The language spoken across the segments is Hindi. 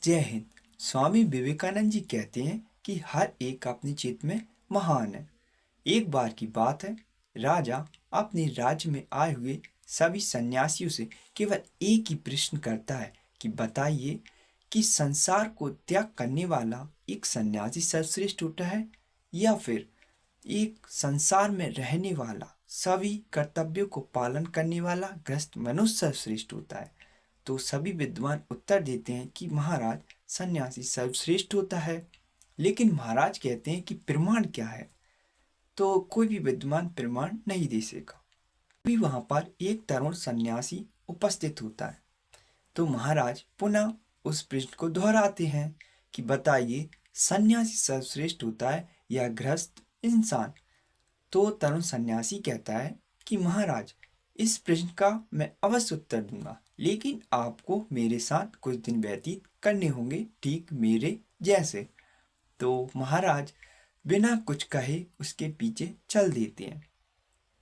जय हिंद। स्वामी विवेकानंद जी कहते हैं कि हर एक अपनी चित में महान है। एक बार की बात है, राजा अपने राज्य में आए हुए सभी सन्यासियों से केवल एक ही प्रश्न करता है कि बताइए कि संसार को त्याग करने वाला एक सन्यासी सर्वश्रेष्ठ होता है या फिर एक संसार में रहने वाला सभी कर्तव्यों को पालन करने वाला गृहस्थ मनुष्य सर्वश्रेष्ठ होता है। तो सभी विद्वान उत्तर देते हैं कि महाराज, सन्यासी सर्वश्रेष्ठ होता है। लेकिन महाराज कहते हैं कि प्रमाण क्या है? तो कोई भी विद्वान प्रमाण नहीं दे सकेगा। अभी वहां पर एक तरुण सन्यासी उपस्थित होता है। तो महाराज पुनः उस प्रश्न को दोहराते हैं कि बताइए, सन्यासी सर्वश्रेष्ठ होता है या गृहस्थ इंसान? तो तरुण सन्यासी कहता है कि महाराज, इस प्रश्न का मैं अवश्य उत्तर दूंगा, लेकिन आपको मेरे साथ कुछ दिन व्यतीत करने होंगे, ठीक मेरे जैसे। तो महाराज बिना कुछ कहे उसके पीछे चल देते हैं।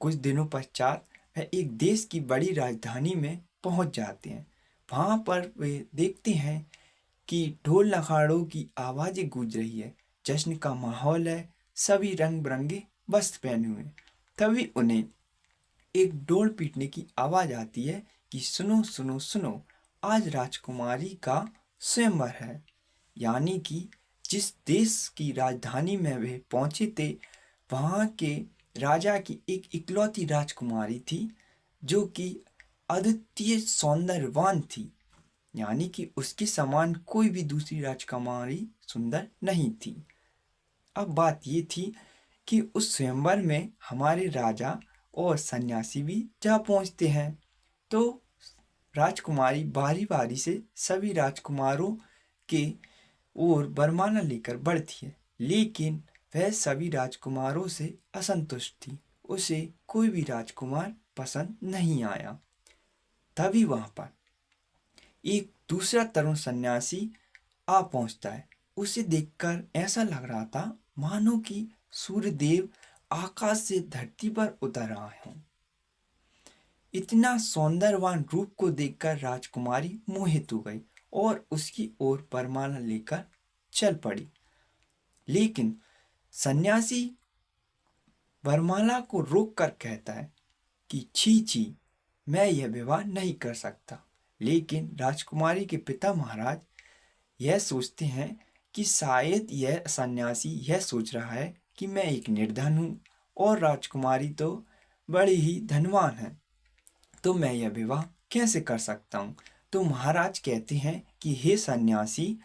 कुछ दिनों पश्चात वह एक देश की बड़ी राजधानी में पहुंच जाते हैं। वहां पर वे देखते हैं कि ढोल नगाड़ों की आवाजें गूंज रही है, जश्न का माहौल है, सभी रंग बिरंगे वस्त्र पहने हुए। तभी उन्हें एक डोल पीटने की आवाज आती है कि सुनो सुनो सुनो, आज राजकुमारी का स्वयंवर है। यानी कि जिस देश की राजधानी में वे पहुंचे थे, वहां के राजा की एक इकलौती राजकुमारी थी जो कि अद्वितीय सौंदर्यवान थी। यानी कि उसके समान कोई भी दूसरी राजकुमारी सुंदर नहीं थी। अब बात ये थी कि उस स्वयंवर में हमारे राजा और सन्यासी भी जा पहुंचते हैं। तो राजकुमारी बारी बारी से सभी राजकुमारों के ओर वरमाला लेकर बढ़ती है, लेकिन वह सभी राजकुमारों से असंतुष्ट थी। उसे कोई भी राजकुमार पसंद नहीं आया। तभी वहां पर एक दूसरा तरुण सन्यासी आ पहुंचता है। उसे देखकर ऐसा लग रहा था मानो कि सूर्यदेव आकाश से धरती पर उतर आए हों। इतना सौंदर्यवान रूप को देखकर राजकुमारी मोहित हो गई और उसकी ओर वरमाला लेकर चल पड़ी। लेकिन सन्यासी वरमाला को रोक कर कहता है कि छी छी, मैं यह विवाह नहीं कर सकता। लेकिन राजकुमारी के पिता महाराज यह सोचते हैं कि शायद यह सन्यासी यह सोच रहा है कि मैं एक निर्धन हूँ और राजकुमारी तो बड़ी ही धनवान है, तो मैं यह विवाह कैसे कर सकता हूँ। तो महाराज कहते हैं कि हे सन्यासी,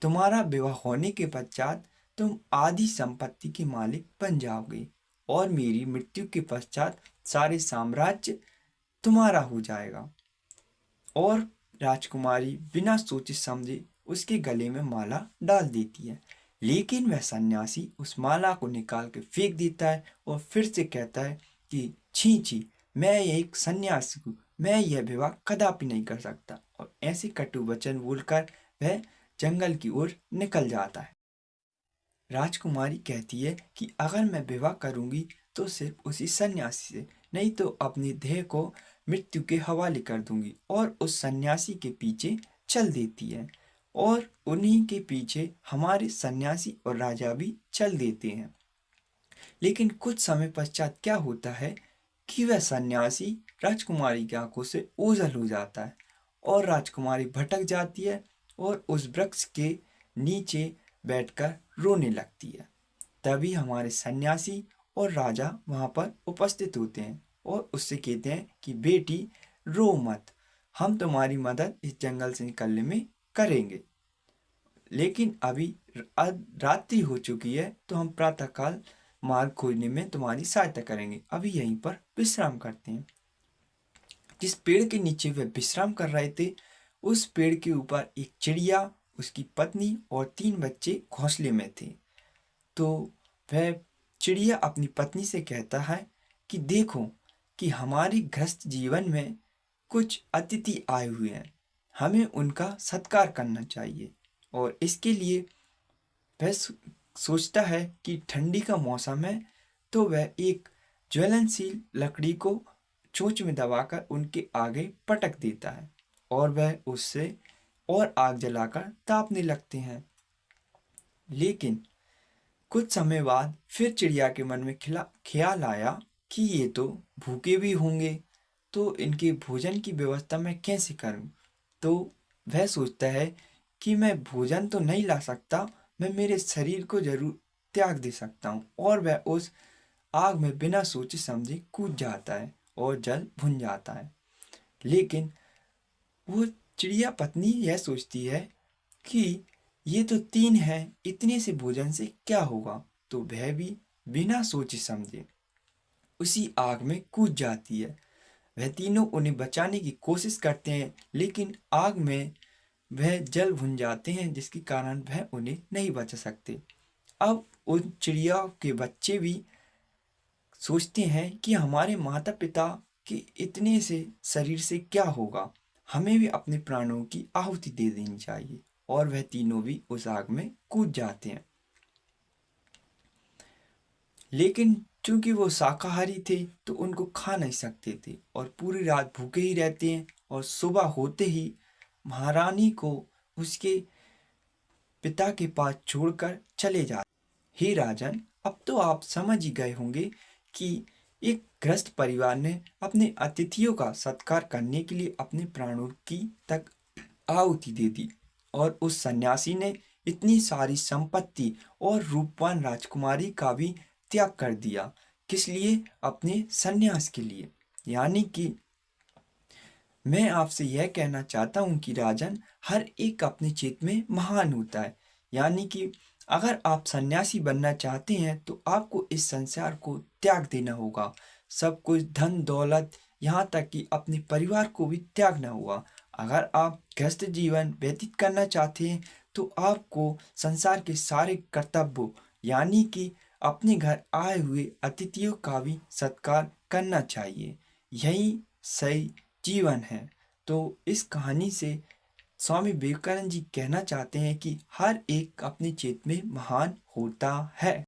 तुम्हारा विवाह होने के पश्चात तुम आदि संपत्ति के मालिक बन जाओगे और मेरी मृत्यु के पश्चात सारे साम्राज्य तुम्हारा हो जाएगा। और राजकुमारी बिना सोचे समझे उसके गले में माला डाल देती है। लेकिन वह सन्यासी उस माला को निकाल के फेंक देता है और फिर से कहता है कि छी छी, मैं एक सन्यासी हूँ, मैं यह विवाह कदापि नहीं कर सकता। और ऐसे कटु वचन बोलकर वह जंगल की ओर निकल जाता है। राजकुमारी कहती है कि अगर मैं विवाह करूंगी तो सिर्फ उसी सन्यासी से, नहीं तो अपनी देह को मृत्यु के हवाले कर दूंगी। और उस सन्यासी के पीछे चल देती है और उन्हीं के पीछे हमारे सन्यासी और राजा भी चल देते हैं। लेकिन कुछ समय पश्चात क्या होता है कि वह सन्यासी राजकुमारी की आंखों से ओझल हो जाता है और राजकुमारी भटक जाती है और उस वृक्ष के नीचे बैठकर रोने लगती है। तभी हमारे सन्यासी और राजा वहां पर उपस्थित होते हैं और उससे कहते हैं कि बेटी, रो मत, हम तुम्हारी मदद इस जंगल से निकलने में करेंगे। लेकिन अभी रात्रि हो चुकी है, तो हम प्रातःकाल मार्ग खोजने में तुम्हारी सहायता करेंगे। अभी यहीं पर विश्राम करते हैं। जिस पेड़ के नीचे वे विश्राम कर रहे थे, उस पेड़ के ऊपर एक चिड़िया, उसकी पत्नी और 3 बच्चे घोंसले में थे। तो वह चिड़िया अपनी पत्नी से कहता है कि देखो कि हमारे गृहस्थ जीवन में कुछ अतिथि आए हुए हैं, हमें उनका सत्कार करना चाहिए। और इसके लिए वह सोचता है कि ठंडी का मौसम है, तो वह एक ज्वलनशील लकड़ी को चोंच में दबाकर उनके आगे पटक देता है और वह उससे और आग जलाकर तापने लगते हैं। लेकिन कुछ समय बाद फिर चिड़िया के मन में ख्याल आया कि ये तो भूखे भी होंगे, तो इनके भोजन की व्यवस्था मैं कैसे करूं? तो वह सोचता है कि मैं भोजन तो नहीं ला सकता, मैं मेरे शरीर को जरूर त्याग दे सकता हूँ। और वह उस आग में बिना सोचे समझे कूद जाता है और जल भुन जाता है। लेकिन वो चिड़िया पत्नी यह सोचती है कि ये तो 3 है, इतने से भोजन से क्या होगा? तो वह भी बिना सोचे समझे उसी आग में कूद जाती है। वह तीनों उन्हें बचाने की कोशिश करते हैं, लेकिन आग में वह जल भुन जाते हैं, जिसके कारण वह उन्हें नहीं बचा सकते। अब उन चिड़िया के बच्चे भी सोचते हैं कि हमारे माता पिता के इतने से शरीर से क्या होगा, हमें भी अपने प्राणों की आहुति दे देनी चाहिए। और वह तीनों भी उस आग में कूद जाते हैं। लेकिन चूंकि वो शाकाहारी थे तो उनको खा नहीं सकते थे और पूरी रात भूखे ही रहते हैं। और सुबह होते ही महारानी को उसके पिता के पास छोड़कर चले जाते। हे राजन, अब तो आप समझ ही गए होंगे कि एक ग्रस्त परिवार ने अपने अतिथियों का सत्कार करने के लिए अपने प्राणों की तक आहुति दे दी। और उस सन्यासी ने इतनी सारी संपत्ति और रूपवान राजकुमारी का भी त्याग कर दिया। किस लिए? अपने सन्यास के लिए। यानी कि मैं आपसे यह कहना चाहता हूँ कि राजन, हर एक अपने क्षेत्र में महान होता है। यानी कि अगर आप सन्यासी बनना चाहते हैं तो आपको इस संसार को त्याग देना होगा। सब कुछ, धन दौलत, यहाँ तक कि अपने परिवार को भी त्यागना होगा। अगर आप गृहस्थ जीवन व्यतीत करना चाहते हैं तो आपको संसार के सारे कर्तव्यों, यानी कि अपने घर आए हुए अतिथियों का भी सत्कार करना चाहिए। यही सही जीवन है। तो इस कहानी से स्वामी विवेकानंद जी कहना चाहते हैं कि हर एक अपने क्षेत्र में महान होता है।